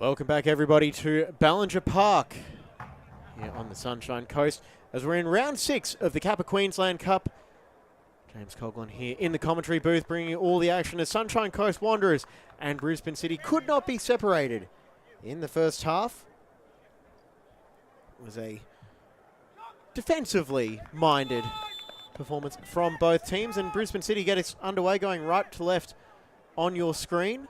Welcome back, everybody, to Ballinger Park here on the Sunshine Coast as we're in round 6 of the Kappa Queensland Cup. James Coughlin here in the commentary booth bringing you all the action as Sunshine Coast Wanderers and Brisbane City could not be separated in the first half. It was a defensively minded performance from both teams, and Brisbane City get us underway going right to left on your screen.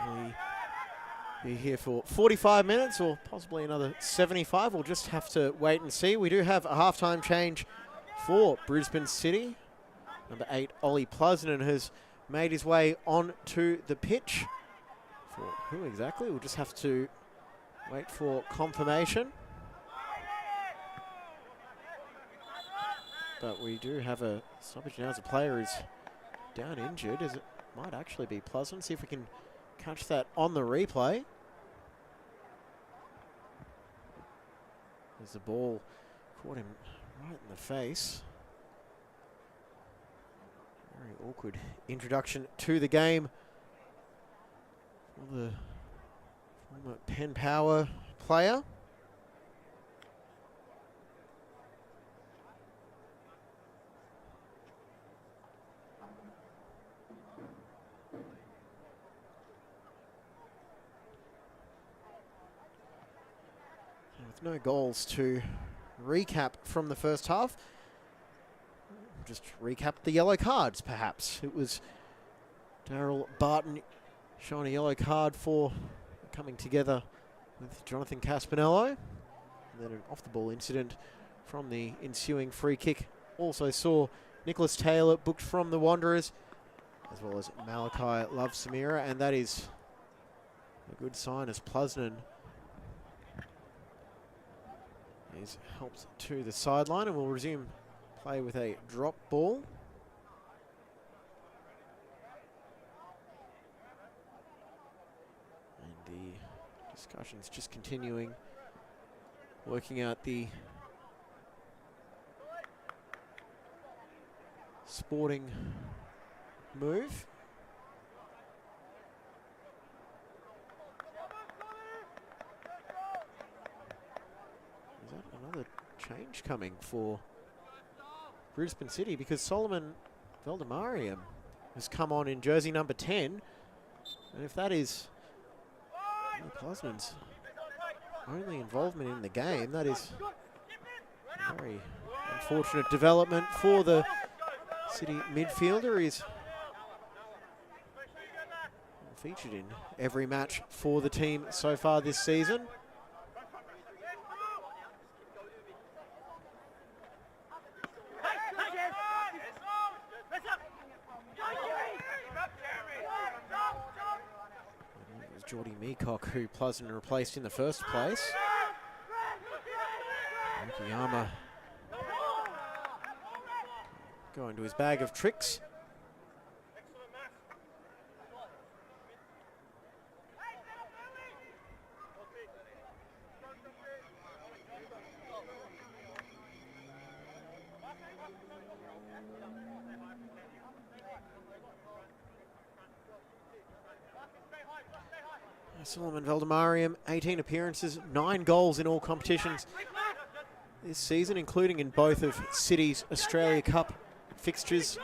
We'll be here for 45 minutes or possibly another 75. We'll just have to wait and see. We do have a halftime change for Brisbane City. Number 8, Ollie Plusnen, has made his way onto the pitch. For who exactly? We'll just have to wait for confirmation. But we do have a stoppage now as a player is down injured, as it might actually be Plusnen. See if we can catch that on the replay. As the ball caught him right in the face. Very awkward introduction to the game for the former Penn Power player. With no goals to recap from the first half. Just recap the yellow cards, perhaps. It was Daryl Barton showing a yellow card for coming together with Jonathan Caspinello. And then an off-the-ball incident from the ensuing free kick. Also saw Nicholas Taylor booked from the Wanderers, as well as Malachi Love-Samira, and that is a good sign as Plusnen is helped to the sideline, and we'll resume play with a drop ball. And the discussion's just continuing, working out the sporting move. Another change coming for Brisbane City, because Solomon Veldemariam has come on in jersey number 10. And if that is Plusnen's only involvement in the game, that is a very unfortunate development for the City midfielder. He's featured in every match for the team so far this season. Geordie Meacock, who Plusnen replaced in the first place. Yama going to his bag of tricks. Solomon Veldemariam, 18 appearances, 9 goals in all competitions this season, including in both of City's Australia Cup fixtures.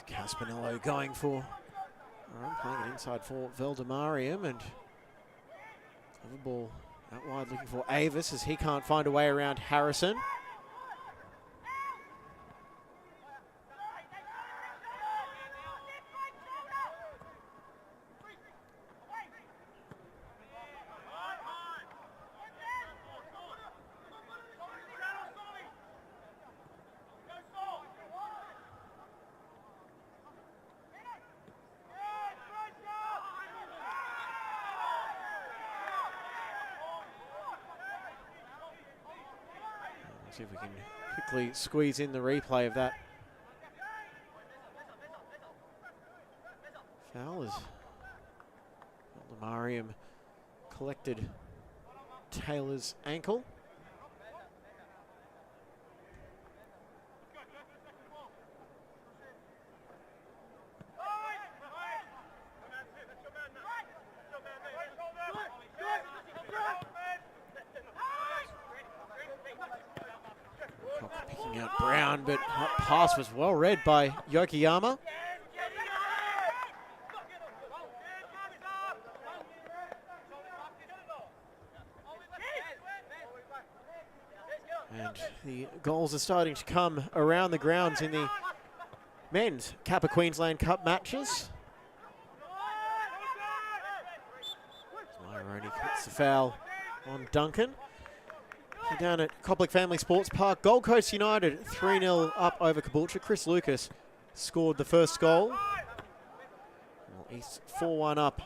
Caspinello going for, playing it inside for Veldemariam, and the ball out wide looking for Avis as he can't find a way around Harrison. See if we can quickly squeeze in the replay of that. Foul as Lamarium collected Taylor's ankle. Picking out Brown, but that pass was well read by Yokoyama. And the goals are starting to come around the grounds in the men's Kappa Queensland Cup matches. Maroney puts the foul on Duncan. So down at Koplik Family Sports Park, Gold Coast United 3-0 up over Caboolture. Chris Lucas scored the first goal. Well, he's 4-1 up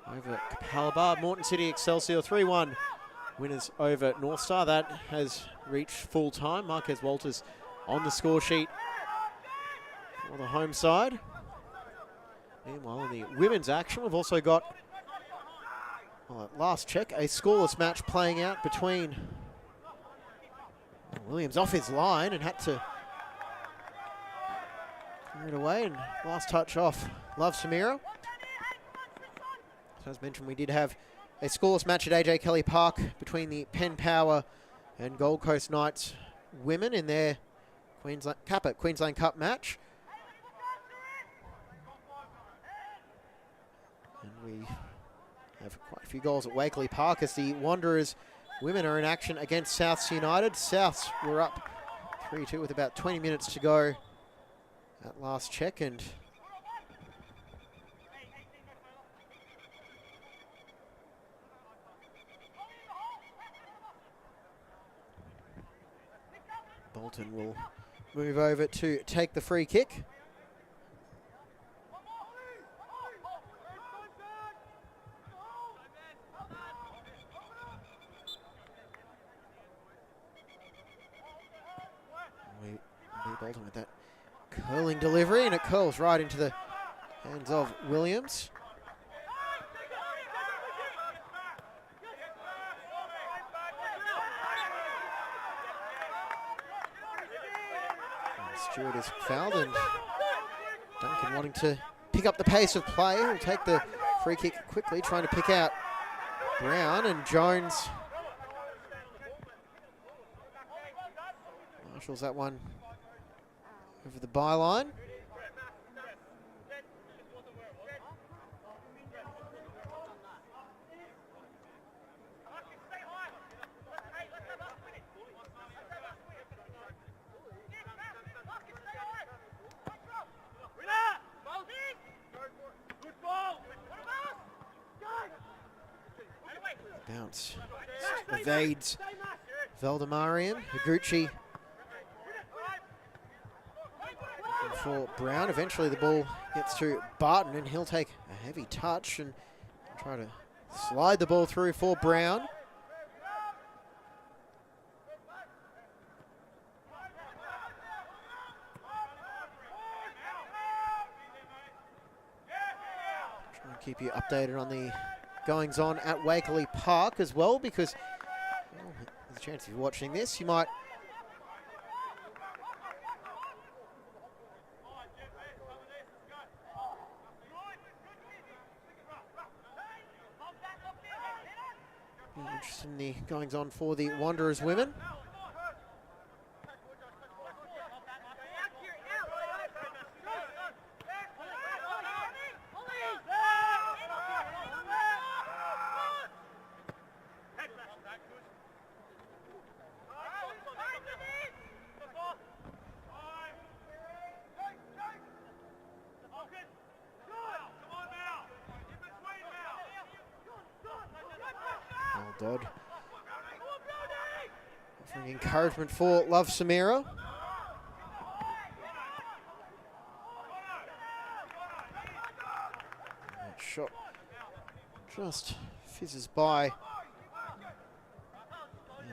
over Capalaba. Moreton City Excelsior 3-1 winners over North Star. That has reached full time. Marquez Walters on the score sheet for the home side. Meanwhile, in the women's action, we've also got, well, at last check, a scoreless match playing out between Williams off his line and had to clear it away, and last touch off Love Samira. So as mentioned, we did have a scoreless match at AJ Kelly Park between the Penn Power and Gold Coast Knights women in their Kappa Queensland Cup match. And we have quite a few goals at Wakeley Park as the Wanderers women are in action against Souths United. Souths were up 3-2 with about 20 minutes to go at last check, and Bolton will move over to take the free kick. Bolton with that curling delivery, and it curls right into the hands of Williams. Stewart is fouled, and Duncan wanting to pick up the pace of play. He'll take the free kick quickly, trying to pick out Brown, and Jones marshals that one over the byline. Bounce evades Valdemarian. Higuchi for Brown. Eventually the ball gets to Barton, and he'll take a heavy touch and try to slide the ball through for Brown. Try and keep you updated on the goings on at Wakeley Park as well, because, well, there's a chance if you're watching this, you might be interested in the goings on for the Wanderers women. Dodd offering encouragement for Love Samira. That shot just fizzes by.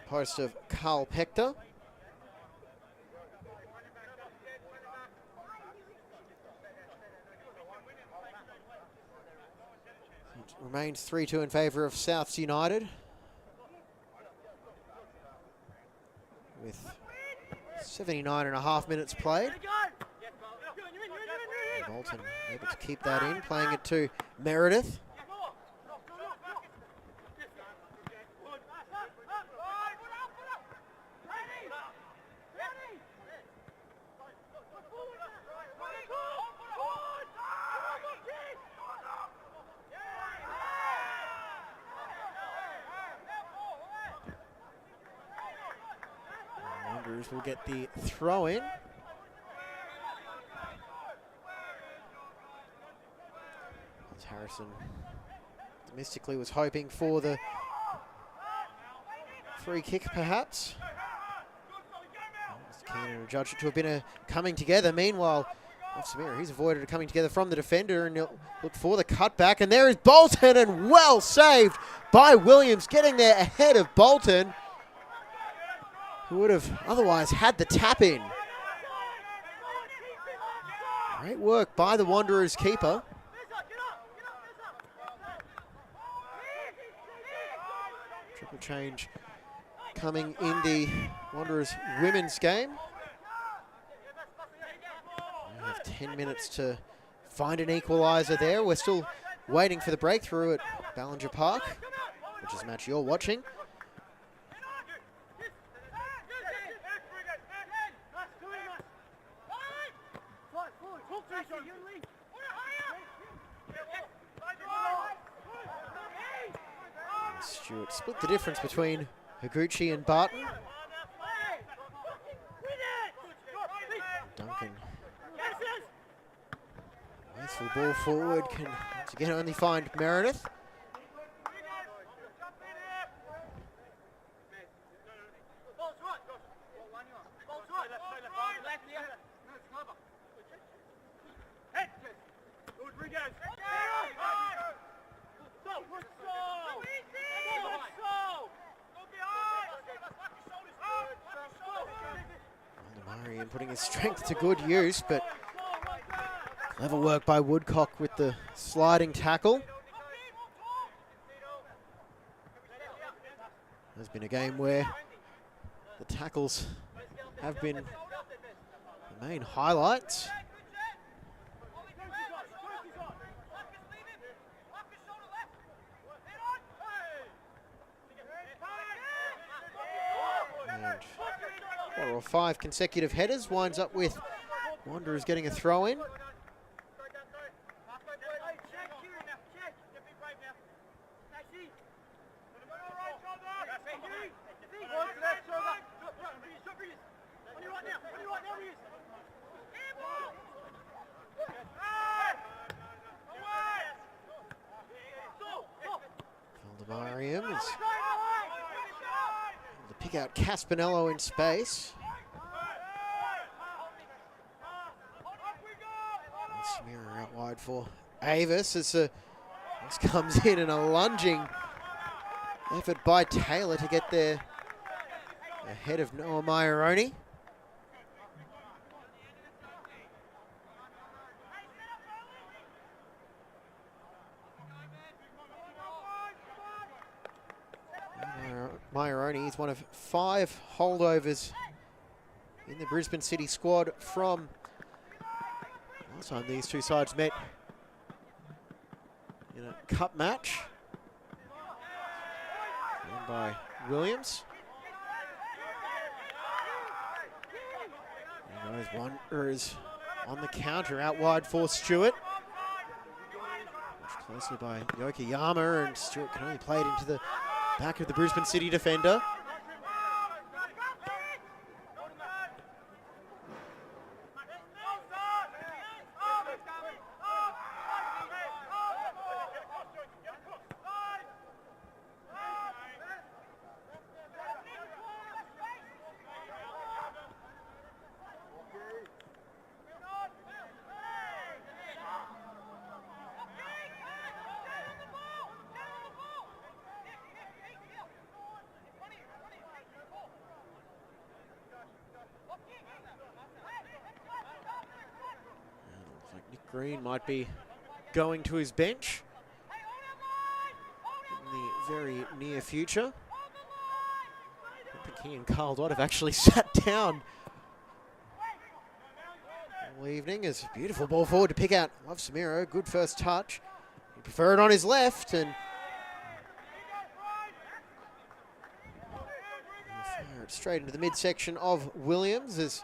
post of Carl Pector. It remains 3-2 in favour of Souths United, with 79.5 minutes played. Bolton able to keep that in, playing it to Meredith. Wanderers will get the throw in. As Harrison domestically was hoping for the free kick, perhaps. Keenan judged it to have been a coming together. Meanwhile, Samira, he's avoided a coming together from the defender, and he'll look for the cutback. And there is Bolton, and well saved by Williams, getting there ahead of Bolton, who would have otherwise had the tap in. Great work by the Wanderers keeper. Triple change coming in the Wanderers women's game. We have 10 minutes to find an equaliser there. We're still waiting for the breakthrough at Ballinger Park, which is a match you're watching. Stewart split the difference between Higuchi and Barton. Duncan waits for the ball forward, can once again only find Meredith. Putting his strength to good use, but clever work by Woodcock with the sliding tackle. There's been a game where the tackles have been the main highlights. And 4 or 5 consecutive headers winds up with Wanderers getting a throw in. Mariam is able to pick out Caspinello in space. Samira out wide for Avis as this comes in, and a lunging effort by Taylor to get there ahead of Noah Maioroni. Maioroni is one of 5 holdovers in the Brisbane City squad from last time these two sides met in a cup match. Won by Williams. And those Wanderers on the counter out wide for Stewart. Watched closely by Yokoyama, and Stewart can only play it into the back of the Brisbane City defender. Green might be going to his bench in the very near future. I think he and Carl Dodd have actually sat down all evening. As a beautiful ball forward to pick out Love Samiro. Good first touch. He preferred it on his left, and fire it straight into the midsection of Williams. As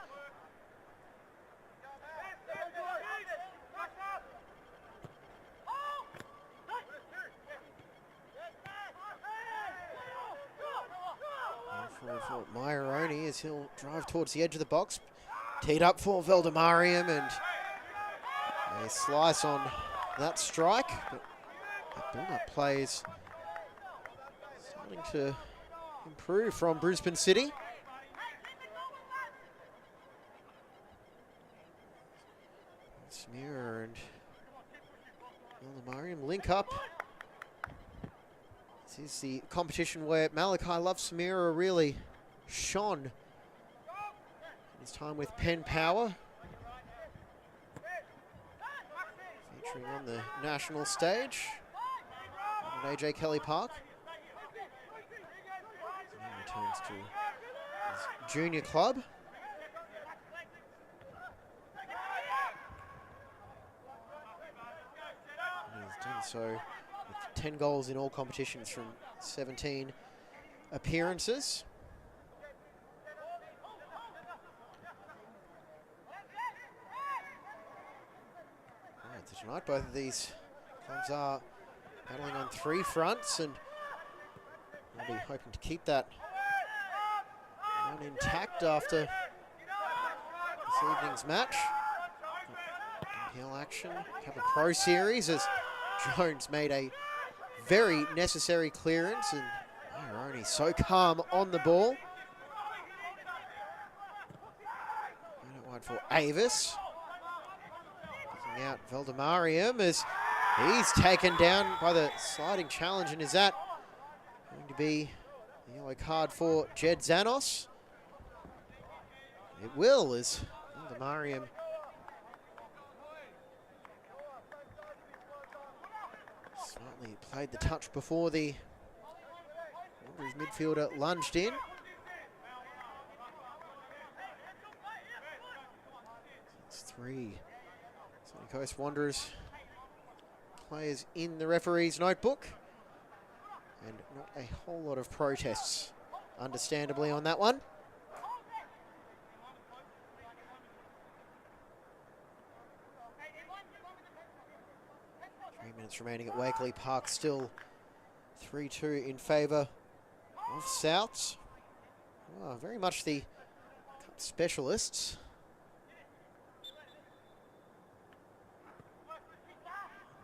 for Myeroni, as he'll drive towards the edge of the box. Teed up for Veldemariam, and a slice on that strike. But that build-up play is starting to improve from Brisbane City. Samira and Veldemariam link up. This is the competition where Malachi Love Samira really shone in his time with Penn Power, featuring on the national stage at AJ Kelly Park. And he returns to his junior club. And he's done so with 10 goals in all competitions from 17 appearances. So tonight, both of these clubs are battling on 3 fronts, and they'll be hoping to keep that one intact after this evening's match. Downhill action, Kappa Pro Series, as Jones made a very necessary clearance, and Myeroni so calm on the ball. And it wide for Avis. Looking out Veldemariam as he's taken down by the sliding challenge, and is that going to be the yellow card for Jed Zanos? It will, as Veldemariam slightly played the touch before the Wanderers midfielder lunged in. It's 3 Sunny Coast Wanderers players in the referee's notebook, and not a whole lot of protests, understandably, on that one. Minutes remaining at Wakeley Park, still 3-2 in favour of Souths. Oh, very much the cup specialists.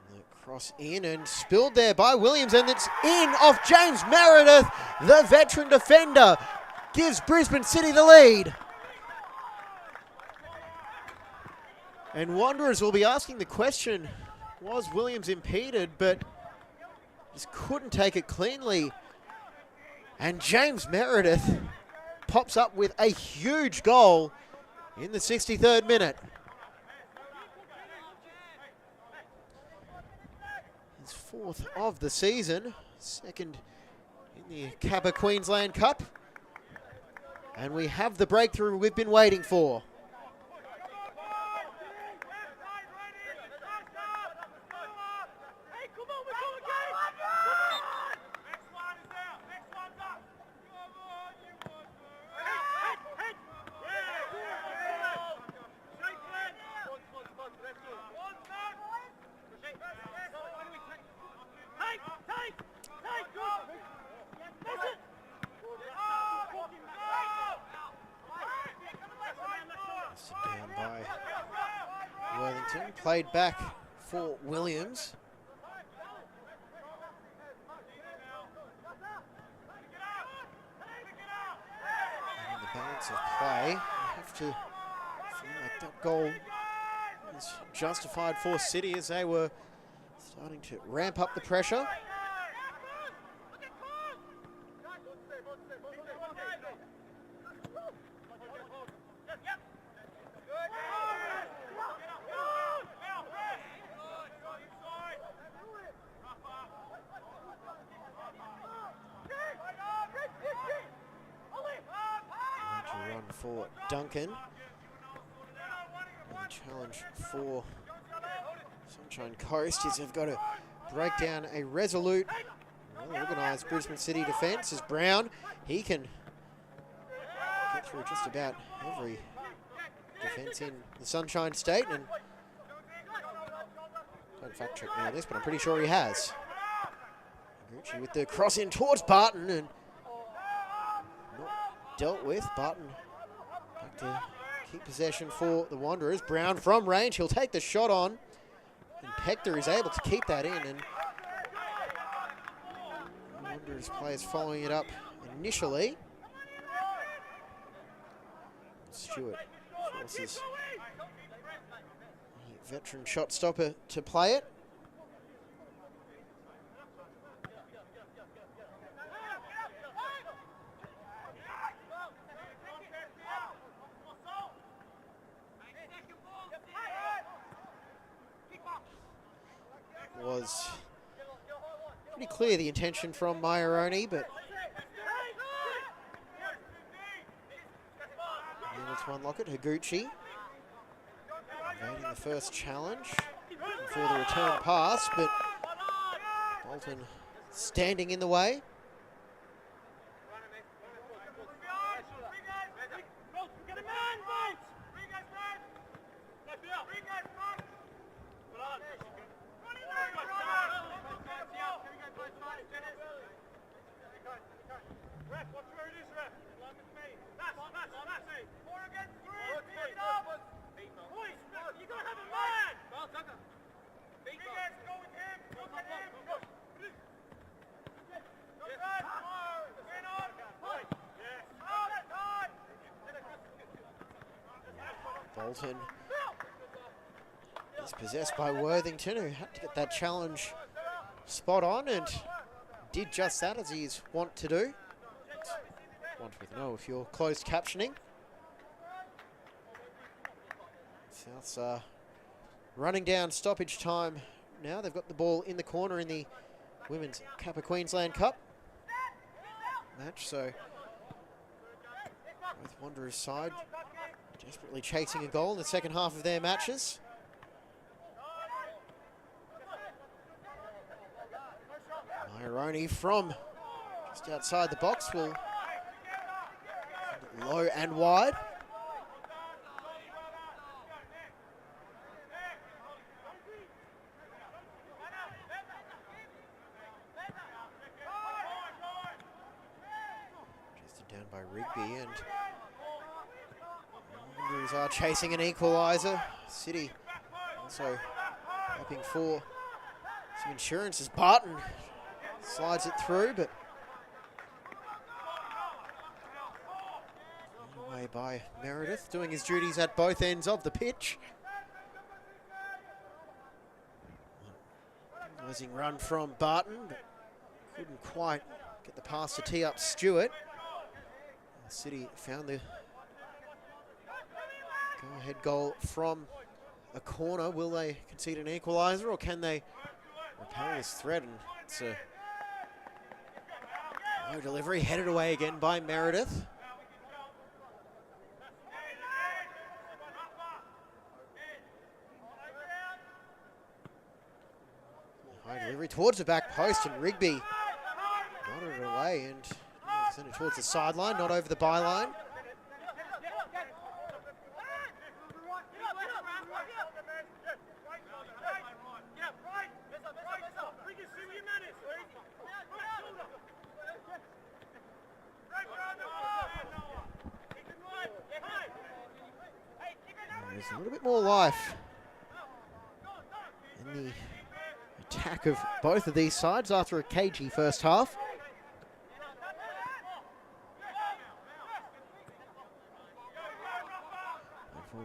And the cross in and spilled there by Williams, and it's in off James Meredith. The veteran defender gives Brisbane City the lead. And Wanderers will be asking the question, was Williams impeded, but just couldn't take it cleanly. And James Meredith pops up with a huge goal in the 63rd minute. His 4th of the season, 2nd in the Kappa Queensland Cup. And we have the breakthrough we've been waiting for. Down by Worthington, played back for Williams. And in the balance of play, you have to feel like that goal is justified for City, as they were starting to ramp up the pressure. for Duncan. And the challenge for Sunshine Coast is they've got to break down a resolute, well-organised Brisbane City defence. As Brown, he can get through just about every defence in the Sunshine State. And don't fact check me on this, but I'm pretty sure he has. Gucci with the cross in towards Barton and not dealt with. Barton back to keep possession for the Wanderers. Brown from range, he'll take the shot on. And Pector is able to keep that in, and the Wanderers players following it up initially. Stewart forces the veteran shot stopper to play it. Was pretty clear the intention from Myeroni, but able to unlock it. Higuchi evading the first challenge for the return pass, but Bolton standing in the way. Bolton is possessed by Worthington, who had to get that challenge spot on and did just that, as he's wont to do. Want with no if you're closed captioning. Souths are running down stoppage time now. They've got the ball in the corner in the Women's Kappa Queensland Cup match, so both Wanderers' side desperately chasing a goal in the second half of their matches. Myeroni from just outside the box will low and wide. Just down by Rigby, and Wanderers are chasing an equaliser. City also hoping for some insurance as Barton slides it through, but away by Meredith, doing his duties at both ends of the pitch. Losing run from Barton, but couldn't quite get the pass to tee up Stewart. City found the go-ahead goal from a corner. Will they concede an equaliser, or can they repel this threat? And it's a low delivery, headed away again by Meredith. High delivery towards the back post, and Rigby nodded it away and sent it towards the sideline, not over the byline. There's a little bit more life in the attack of both of these sides after a cagey first half.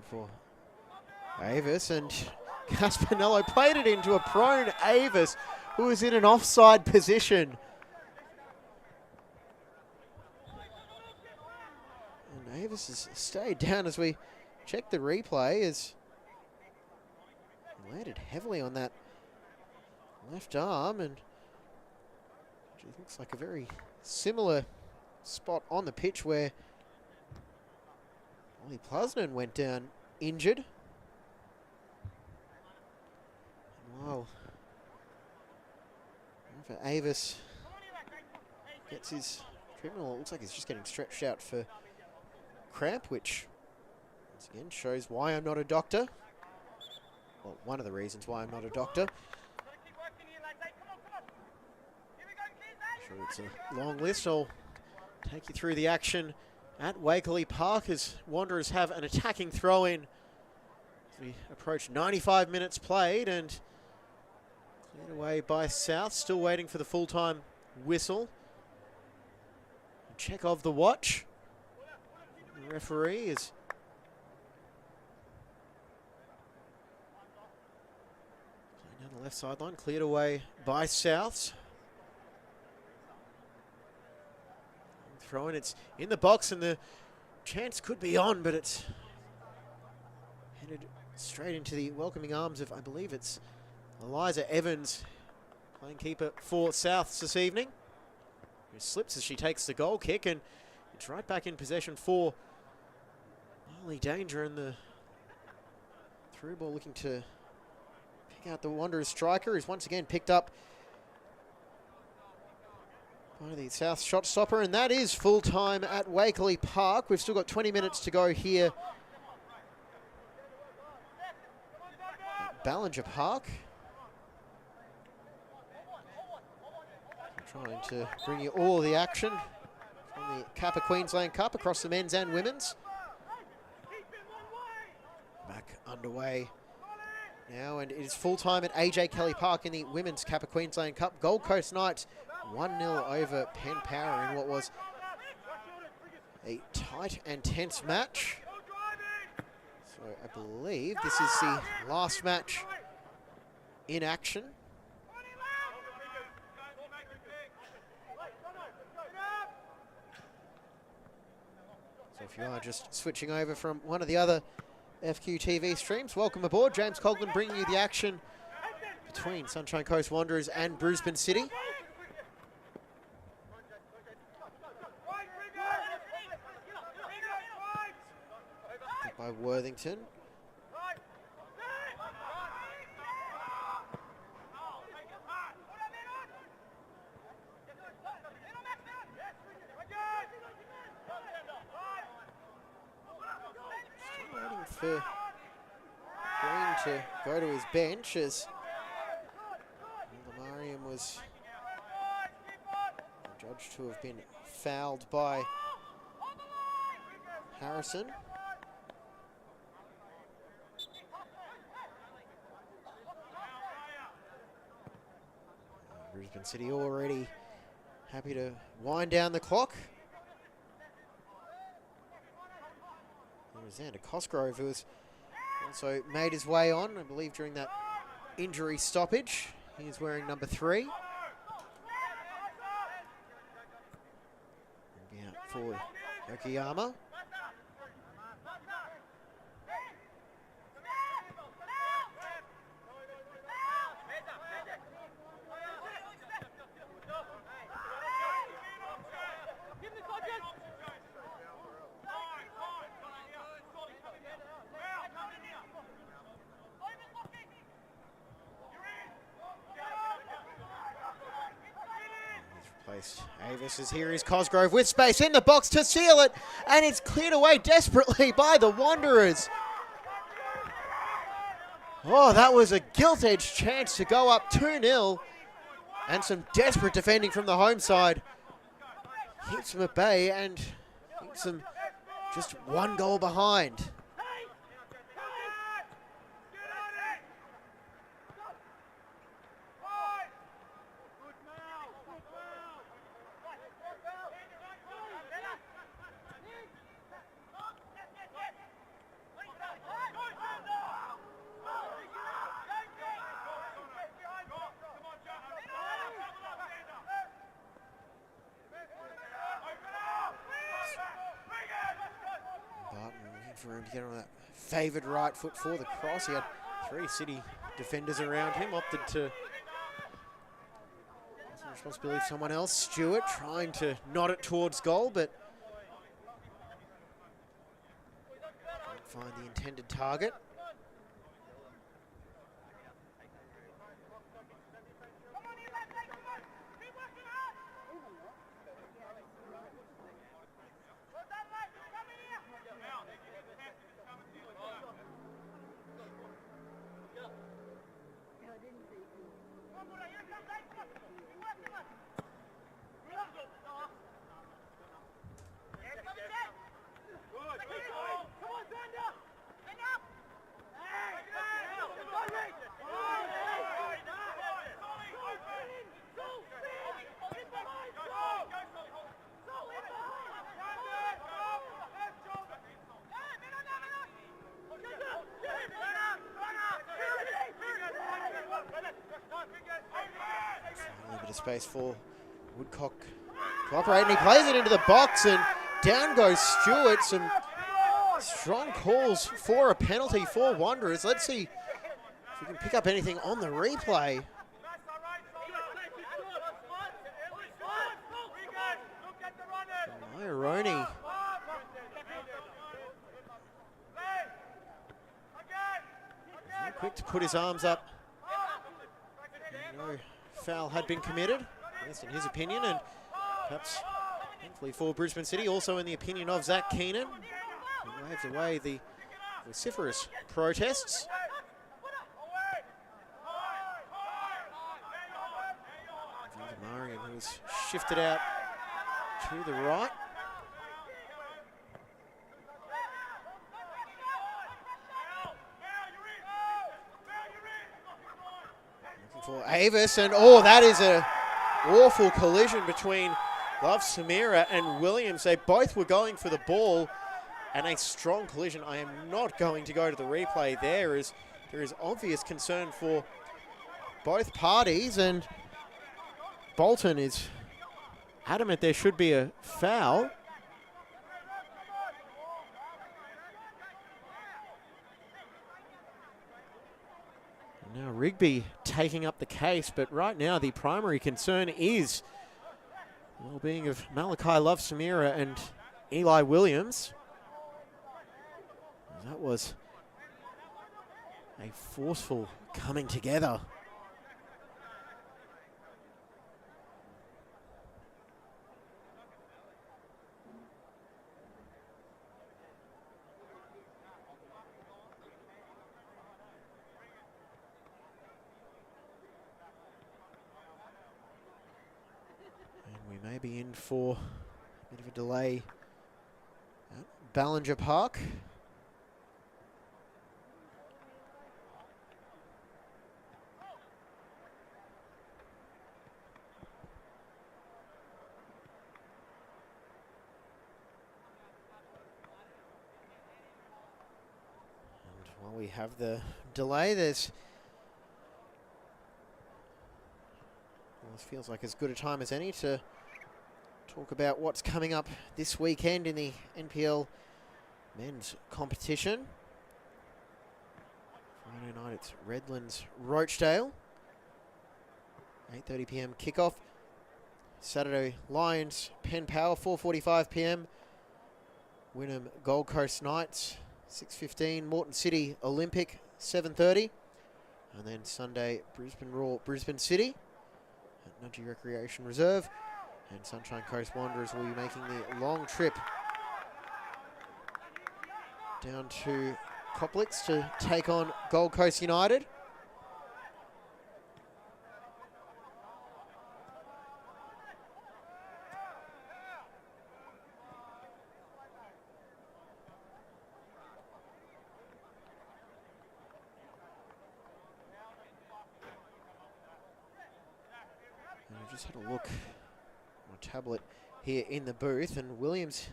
For Avis, and Caspinello played it into a prone Avis, who was in an offside position. And Avis has stayed down as we check the replay, as he landed heavily on that left arm, and it looks like a very similar spot on the pitch where Ollie Plusnan went down injured. Wow. For Avis gets his treatment, it looks like he's just getting stretched out for cramp, which once again shows why I'm not a doctor. Well, one of the reasons why I'm not a doctor. Sure, it's a long list. I'll take you through the action at Wakeley Park as Wanderers have an attacking throw-in as we approach 95 minutes played, and cleared away by South, still waiting for the full-time whistle. Check of the watch. The referee is playing down the left sideline, cleared away by Souths. Throw in, it's in the box and the chance could be on, but it's headed straight into the welcoming arms of, I believe it's Eliza Evans, playing keeper for Souths this evening, who slips as she takes the goal kick, and it's right back in possession for Molly Danger, and the through ball looking to pick out the Wanderers striker, who's once again picked up by the South shot stopper, and that is full time at Wakeley Park. We've still got 20 minutes to go here at Ballinger Park. Trying to bring you all the action from the Kappa Queensland Cup across the men's and women's. Back underway now, and it is full time at AJ Kelly Park in the women's Kappa Queensland Cup. Gold Coast Knights 1-0 over Penn Power in what was a tight and tense match. So I believe this is the last match in action. So if you are just switching over from one of the other FQ TV streams, welcome aboard. James Coughlin bringing you the action between Sunshine Coast Wanderers and Brisbane City. By Worthington. Still waiting for Green to go to his bench as Lamarian was judged to have been fouled by Harrison. Brisbane City already happy to wind down the clock. There's Xander Cosgrove, who has also made his way on, I believe, during that injury stoppage. He's wearing number 3. He'll be out for Yokoyama. Avis is here, is Cosgrove with space in the box to seal it, and it's cleared away desperately by the Wanderers. Oh, that was a gilt-edged chance to go up 2-0, and some desperate defending from the home side. Keeps them at bay and keeps them just one goal behind. For him to get on that favoured right foot for the cross. He had 3 City defenders around him, opted to the responsibility of someone else. Stewart trying to nod it towards goal, but find the intended target. A bit of space for Woodcock to operate, and he plays it into the box, and down goes Stewart. Some strong calls for a penalty for Wanderers. Let's see if we can pick up anything on the replay. Ironi. Very quick to put his arms up. No foul had been committed, at least in his opinion, and perhaps thankfully for Brisbane City, also in the opinion of Zach Keenan, who waves away the vociferous protests. Marion, who's shifted out to the right. For Avis, and oh, that is a awful collision between Love Samira and Williams. They both were going for the ball, and a strong collision. I am not going to go to the replay. There is obvious concern for both parties, and Bolton is adamant there should be a foul. Now Rigby taking up the case, but right now the primary concern is the well-being of Malachi Love Samira and Eli Williams. That was a forceful coming together. Maybe in for a bit of a delay at Ballinger Park. And while we have the delay, this feels like as good a time as any to talk about what's coming up this weekend in the NPL men's competition. Friday night it's Redlands Rochdale. 8:30 p.m. kickoff. Saturday Lions Penn Power 4:45 p.m. Wynnum Gold Coast Knights 6:15. Moreton City Olympic 7:30. And then Sunday Brisbane Roar Brisbane City at Nudgee Recreation Reserve. And Sunshine Coast Wanderers will be making the long trip down to Coplitz to take on Gold Coast United. And I've just had a look tablet here in the booth, and Williams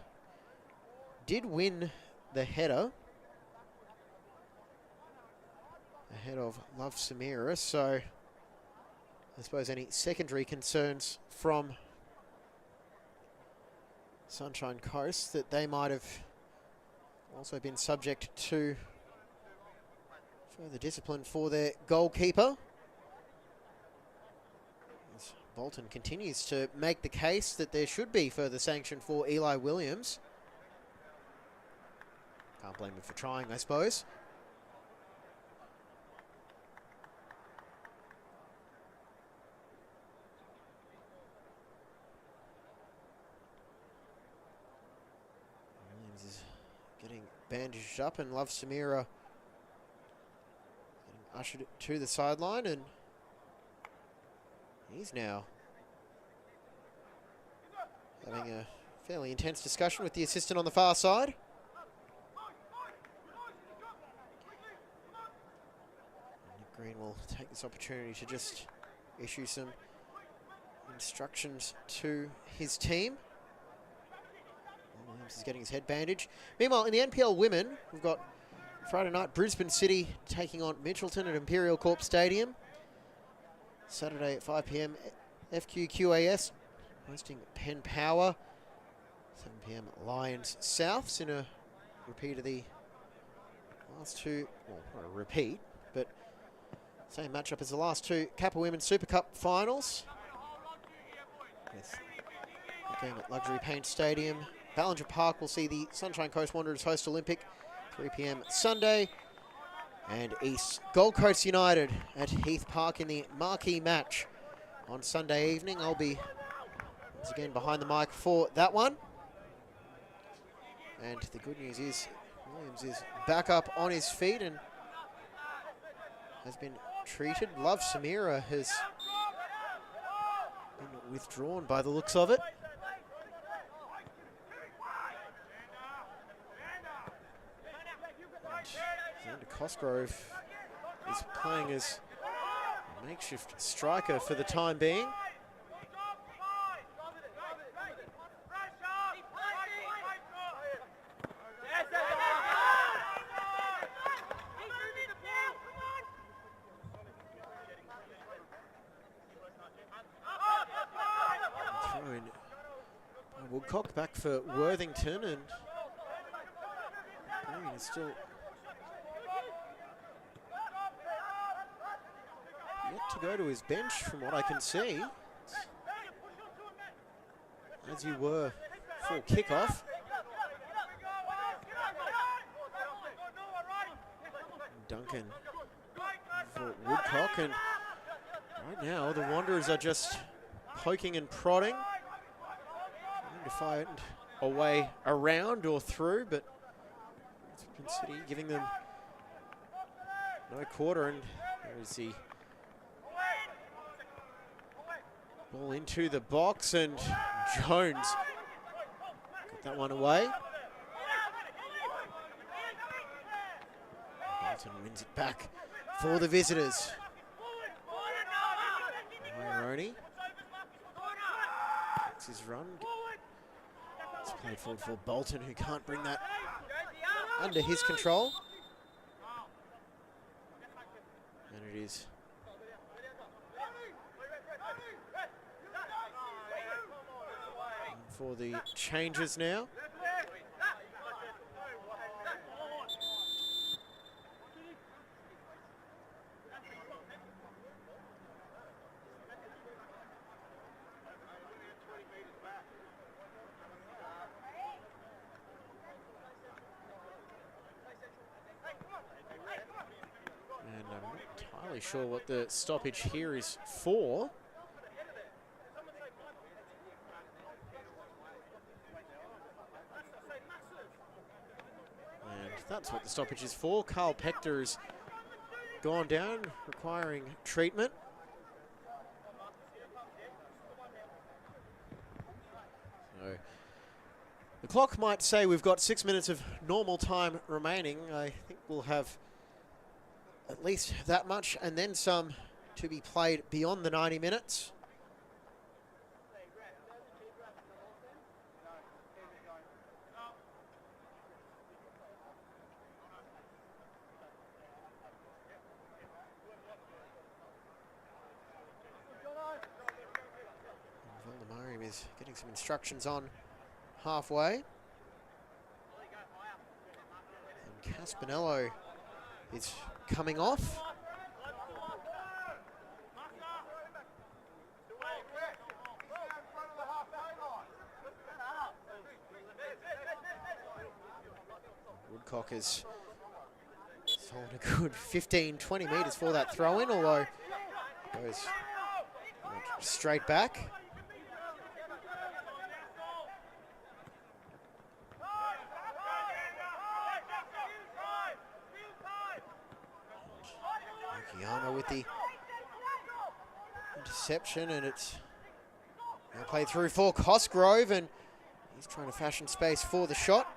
did win the header ahead of Love Samira, so I suppose any secondary concerns from Sunshine Coast that they might have also been subject to further discipline for their goalkeeper. Bolton continues to make the case that there should be further sanction for Eli Williams. Can't blame him for trying, I suppose. Williams is getting bandaged up, and Love Samira getting ushered to the sideline, and he's now having a fairly intense discussion with the assistant on the far side. Nick Green will take this opportunity to just issue some instructions to his team. Williams is getting his head bandaged. Meanwhile, in the NPL women, we've got Friday night Brisbane City taking on Mitchelton at Imperial Corp Stadium. Saturday at 5 p.m, FQQAS hosting Penn Power. 7 p.m, Lions Souths in a repeat of the last two, well, not a repeat, but same matchup as the last two Kappa Women's Super Cup finals. With the game at Luxury Paint Stadium. Ballinger Park will see the Sunshine Coast Wanderers host Olympic, 3 p.m. Sunday. And East Gold Coast United at Heath Park in the marquee match on Sunday evening. I'll be once again behind the mic for that one. And the good news is Williams is back up on his feet and has been treated. Love Samira has been withdrawn by the looks of it. And Xander Cosgrove is playing as a makeshift striker for the time being. Woodcock back for Worthington, and Green is still yet to go to his bench from what I can see. As you were for kickoff. Duncan for Woodcock, and right now the Wanderers are just poking and prodding. To find a way around or through, but Brisbane City giving them no quarter, and there is the ball into the box, and Jones got that one away. Bolton wins it back for the visitors. Maroney takes his run. It's played forward for Bolton, who can't bring that under his control. And it is for the changes now. Sure what the stoppage here is for. And that's what the stoppage is for. Carl Pector has gone down, requiring treatment. So the clock might say we've got 6 minutes of normal time remaining. I think we'll have at least that much and then some to be played beyond the 90 minutes. Voldemariam is getting some instructions on halfway. And Caspinello is coming off. Hancock is stolen a good 15, 20 metres for that throw-in, although goes straight back. Akiyama with the interception, and it's now played through for Cosgrove, and he's trying to fashion space for the shot.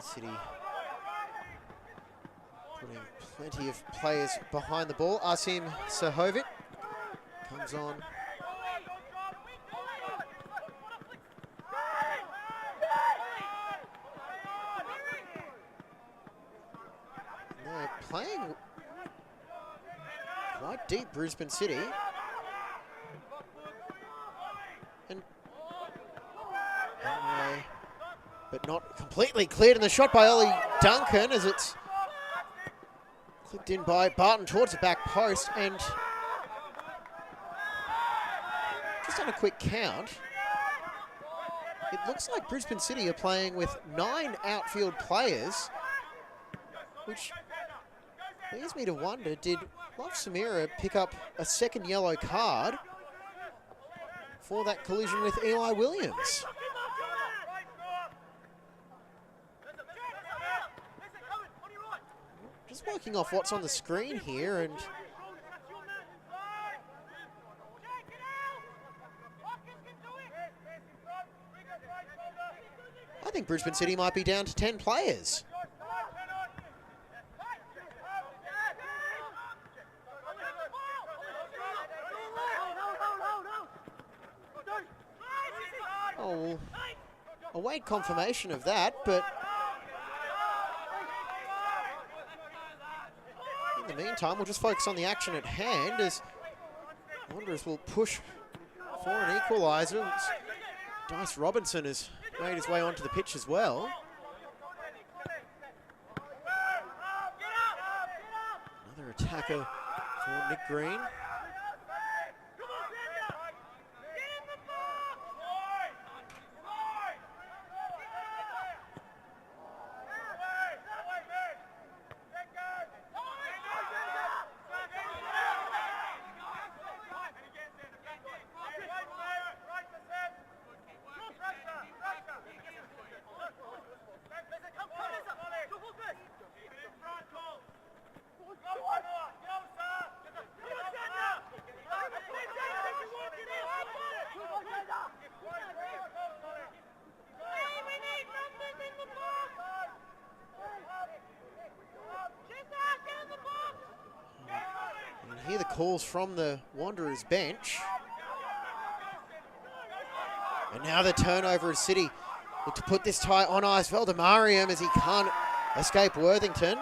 City putting plenty of players behind the ball. Asim Sahovic comes on. They're playing quite deep, Brisbane City. And but not completely cleared, in the shot by Ollie Duncan as it's clipped in by Barton towards the back post, and just on a quick count, it looks like Brisbane City are playing with 9 outfield players, which leads me to wonder, did Love Samira pick up a second yellow card for that collision with Eli Williams? Just working off what's on the screen here, and I think Brisbane City might be down to 10 players. Oh, we'll await confirmation of that, but in the meantime, we'll just focus on the action at hand as Wanderers will push for an equaliser. Dice Robinson has made his way onto the pitch as well. Another attacker for Nick Green. Hear the calls from the Wanderers bench. And now the turnover of City. Look to put this tie on ice. Valdemariam as he can't escape Worthington.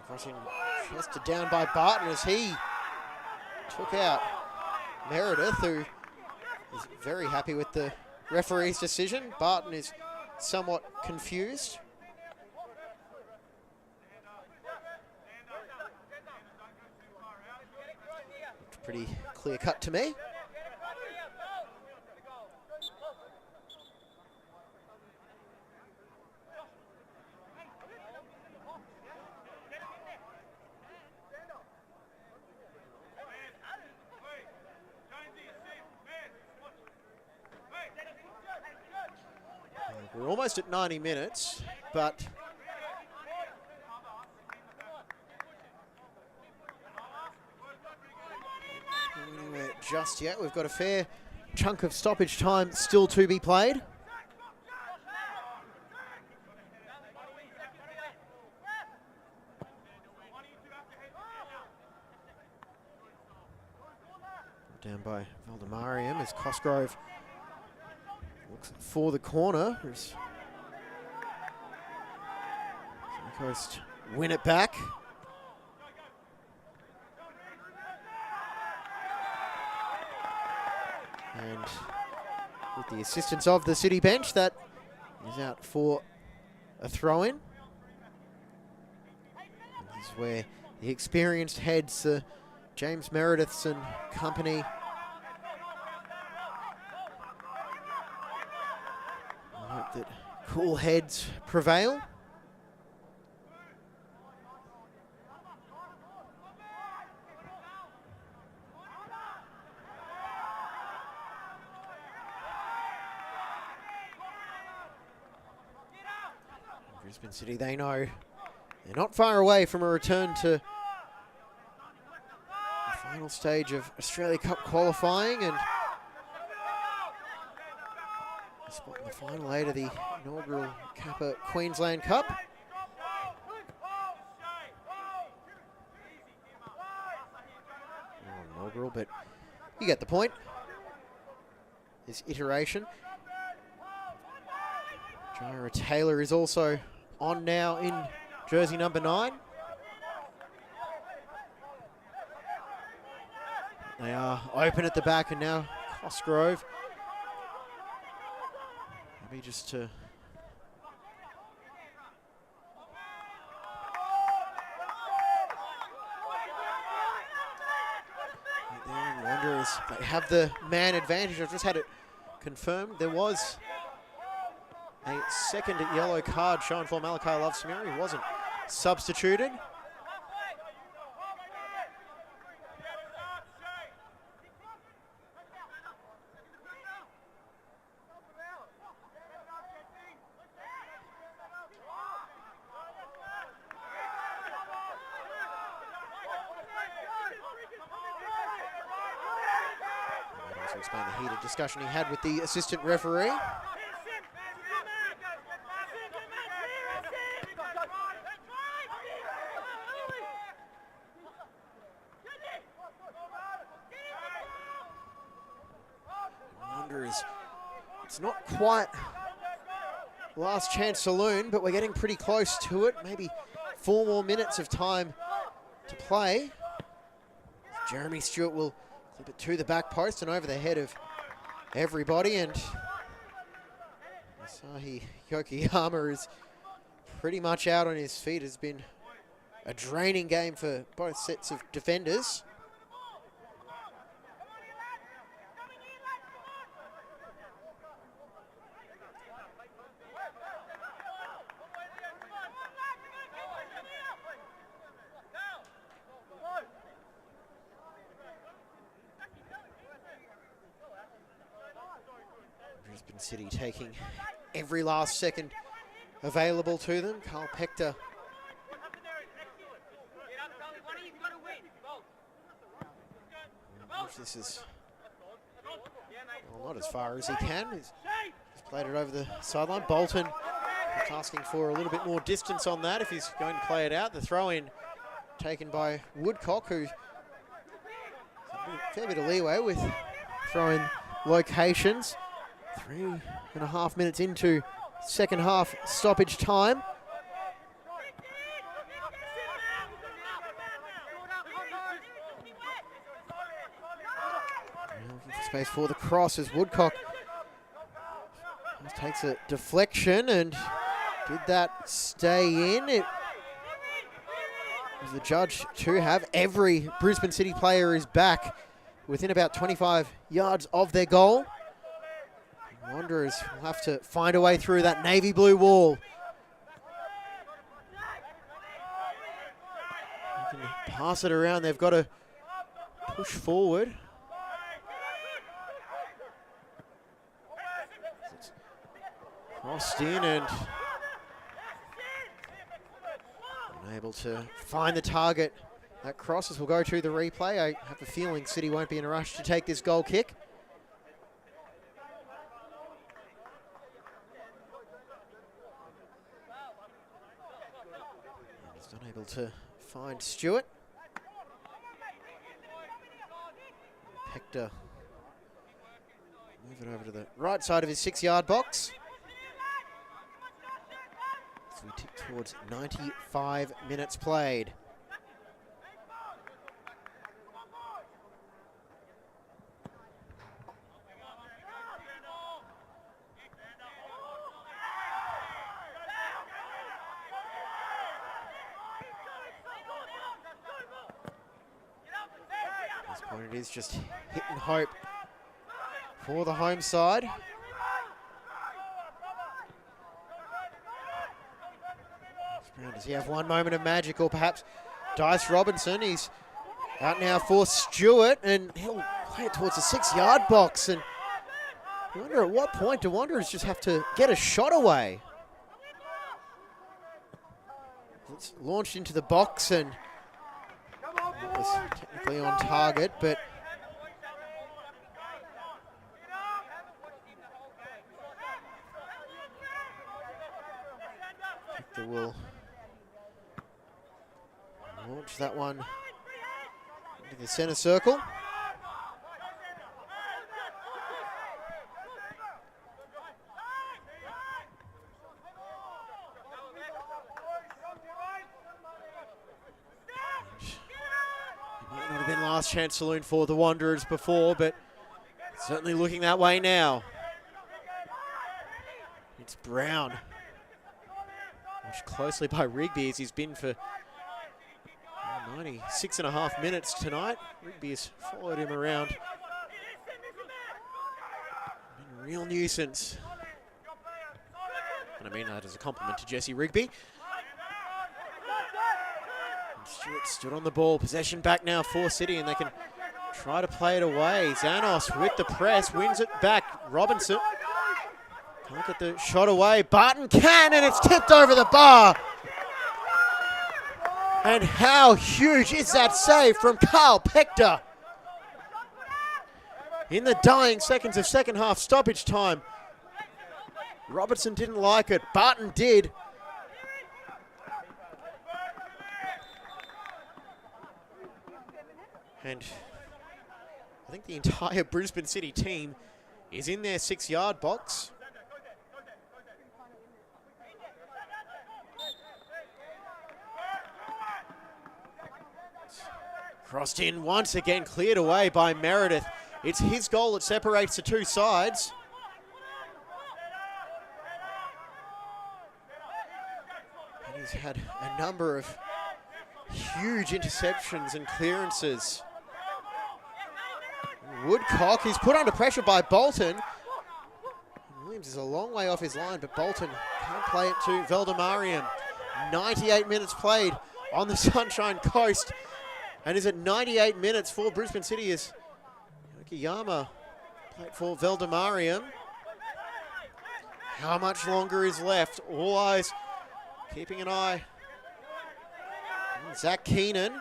Crossing chested down by Barton as he took out Meredith, who is very happy with the referee's decision. Barton is somewhat confused. Looked pretty clear cut to me. We're almost at 90 minutes, but anywhere just yet. We've got a fair chunk of stoppage time still to be played. Down by Valdemariam as Cosgrove looks for the corner. As Coast win it back. And with the assistance of the City bench, that is out for a throw-in. This is where the experienced heads, James Merediths and company, I hope that cool heads prevail. Brisbane City, they know they're not far away from a return to the final stage of Australia Cup qualifying and a spot in the final 8 of the inaugural Kappa Queensland Cup. Not inaugural, but you get the point. This iteration. Jara Taylor is also on now in jersey number 9. They are open at the back, and now Cosgrove. Maybe just to Wanderers, they have the man advantage. I've just had it confirmed. There was a second yellow card shown for Malachi Love-Samiri. He wasn't substituted. To explain the heated discussion he had with the assistant referee. Wanderers, it's not quite last chance saloon, but we're getting pretty close to it. Maybe 4 more minutes of time to play. Jeremy Stewart will clip it to the back post and over the head of everybody, and Asahi Yokoyama is pretty much out on his feet. It's been a draining game for both sets of defenders. Brisbane City taking every last second available to them. Carl Pector this is not as far as he can. He's played it over the sideline. Bolton just asking for a little bit more distance on that if he's going to play it out. The throw in taken by Woodcock, who a fair bit of leeway with throwing locations. 3.5 minutes into second half stoppage time. Looking for space for the cross as Woodcock just takes a deflection, and did that stay in? It was the judge to have. Every Brisbane City player is back within about 25 yards of their goal. Wanderers will have to find a way through that navy blue wall. They can pass it around. They've got to push forward. It's crossed in and unable to find the target. That crosses will go to the replay. I have a feeling City won't be in a rush to take this goal kick. Unable to find Stewart. Pector move it over to the right side of his 6-yard box. As we tick towards 95 minutes played. point it is just hit and hope for the home side. Does he have one moment of magic, or perhaps Dice Robinson? He's out now for Stewart, and he'll play it towards the 6-yard box. And I wonder at what point do Wanderers just have to get a shot away. It's launched into the box, and it was technically on target, but they will launch that one into the centre circle. It might not have been last chance saloon for the Wanderers before, but certainly looking that way now. It's Brown. Watched closely by Rigby as he's been for 96.5 minutes tonight. Rigby has followed him around. Been a real nuisance. And I mean that as a compliment to Jesse Rigby. And Stewart stood on the ball. Possession back now for City, and they can try to play it away. Zanos with the press, wins it back. Robinson can't get the shot away. Barton can, and it's tipped over the bar. And how huge is that save from Carl Pector? In the dying seconds of second half stoppage time. Robertson didn't like it. Barton did. And I think the entire Brisbane City team is in their 6-yard box. Crossed in once again, cleared away by Meredith. It's his goal that separates the two sides. And he's had a number of huge interceptions and clearances. Woodcock, he's put under pressure by Bolton. Williams is a long way off his line, but Bolton can't play it to Veldemariam. 98 minutes played on the Sunshine Coast. And is it 98 minutes for Brisbane City as Yokiyama played for Veldemariam. How much longer is left? All eyes keeping an eye on Zach Keenan.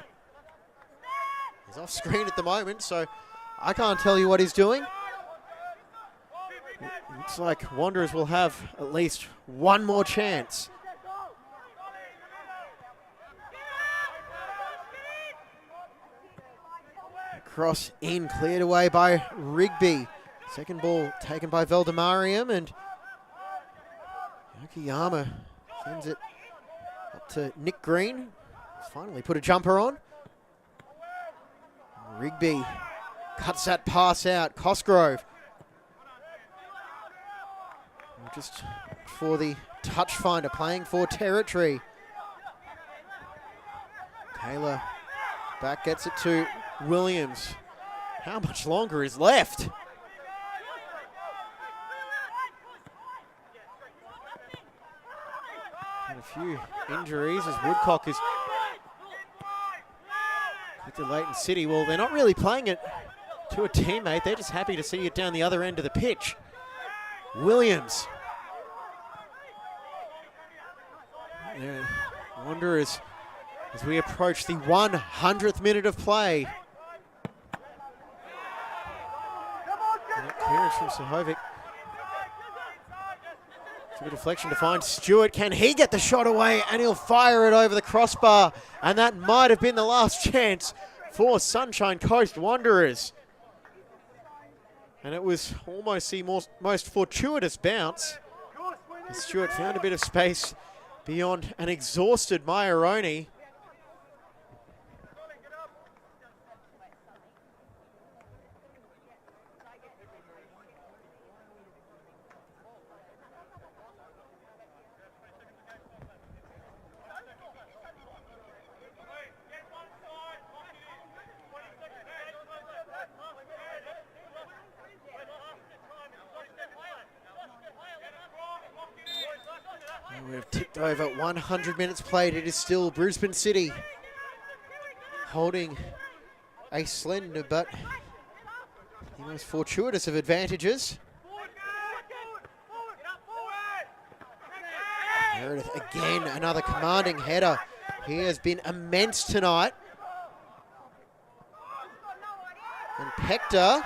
He's off screen at the moment, so I can't tell you what he's doing. Looks like Wanderers will have at least one more chance. Cross in, cleared away by Rigby. Second ball taken by Veldemariam, and Yokiyama sends it up to Nick Green. He's finally put a jumper on. Rigby cuts that pass out. Cosgrove just for the touch finder, playing for territory. Taylor back, gets it to Williams. How much longer is left? And a few injuries as Woodcock is with the Leighton City. Well, they're not really playing it to a teammate. They're just happy to see it down the other end of the pitch. Williams. Yeah, Wanderers as we approach the 100th minute of play. Clearance from Sahovic. It's a good deflection to find Stewart. Can he get the shot away? And he'll fire it over the crossbar. And that might have been the last chance for Sunshine Coast Wanderers. And it was almost the most fortuitous bounce. Stewart found a bit of space beyond an exhausted Maioroni. over 100 minutes played. It is still Brisbane City holding a slender but the most fortuitous of advantages. Meredith again, another commanding header. He has been immense tonight. And Pector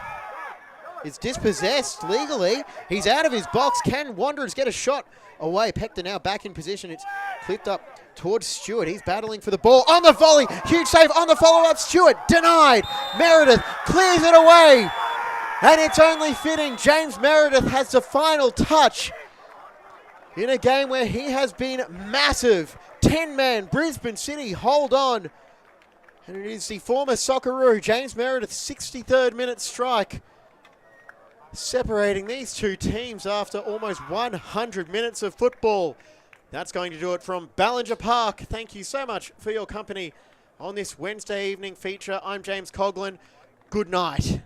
is dispossessed legally. He's out of his box. Can Wanderers get a shot away? Pector now back in position. It's clipped up towards Stewart. He's battling for the ball. On the volley. Huge save on the follow-up. Stewart denied. Meredith clears it away. And it's only fitting James Meredith has the final touch in a game where he has been massive. 10-man Brisbane City hold on. And it is the former Socceroo, James Meredith's 63rd minute strike, separating these two teams after almost 100 minutes of football. That's going to do it from Ballinger Park. Thank you so much for your company on this Wednesday evening feature. I'm James Coughlin. Good night.